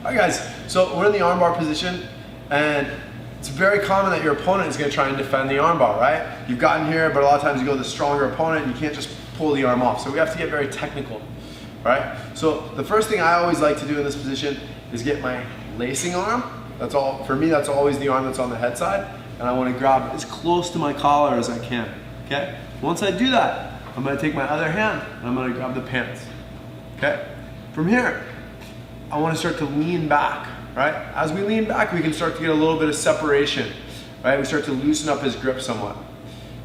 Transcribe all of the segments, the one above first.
Alright guys, so we're in the armbar position, and it's very common that your opponent is going to try and defend the armbar, right? You've gotten here, but a lot of times you go with the stronger opponent and you can't just pull the arm off. So we have to get very technical, right? So the first thing I always like to do in this position is get my lacing arm. That's all, for me, that's always the arm that's on the head side, and I want to grab as close to my collar as I can, okay? Once I do that, I'm going to take my other hand and I'm going to grab the pants, okay? From here, I want to start to lean back, right? As we lean back, we can start to get a little bit of separation, right? We start to loosen up his grip somewhat,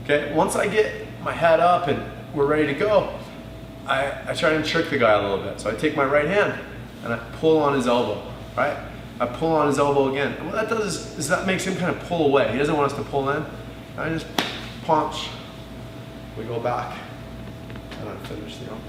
okay? Once I get my head up and we're ready to go, I try and trick the guy a little bit. So I take my right hand and I pull on his elbow, right? I pull on his elbow again. And what that does is that makes him kind of pull away. He doesn't want us to pull in. And I just punch. We go back and I finish the arm.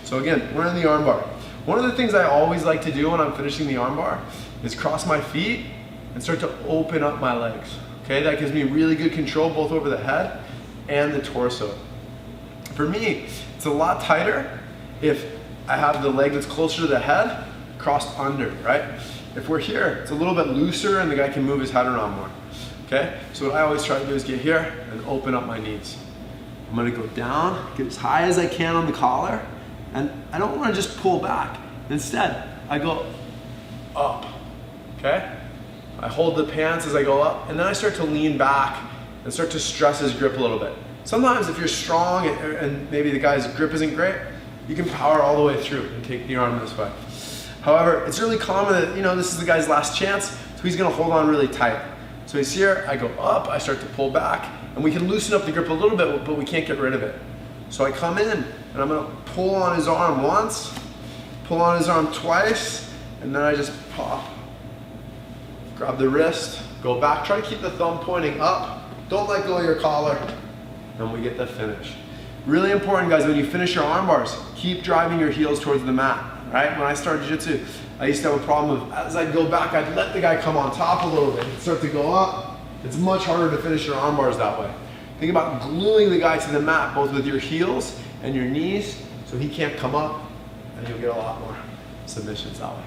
So again, we're in the armbar. One of the things I always like to do when I'm finishing the armbar is cross my feet and start to open up my legs. Okay, that gives me really good control both over the head and the torso. For me, it's a lot tighter if I have the leg that's closer to the head crossed under, right? If we're here, it's a little bit looser and the guy can move his head around more. Okay, so what I always try to do is get here and open up my knees. I'm gonna go down, get as high as I can on the collar, and I don't want to just pull back. Instead, I go up, okay? I hold the pants as I go up, and then I start to lean back and start to stress his grip a little bit. Sometimes if you're strong and maybe the guy's grip isn't great, you can power all the way through and take the arm this way. However, it's really common that, you know, this is the guy's last chance, so he's gonna hold on really tight. So he's here, I go up, I start to pull back, and we can loosen up the grip a little bit, but we can't get rid of it. So I come in, and I'm gonna pull on his arm once, pull on his arm twice, and then I just pop. Grab the wrist, go back, try to keep the thumb pointing up, don't let go of your collar, and we get the finish. Really important, guys, when you finish your arm bars, keep driving your heels towards the mat, right? When I started jiu-jitsu, I used to have a problem of, as I'd go back, I'd let the guy come on top a little bit, and start to go up. It's much harder to finish your arm bars that way. Think about gluing the guy to the mat, both with your heels and your knees, so he can't come up, and you'll get a lot more submissions that way.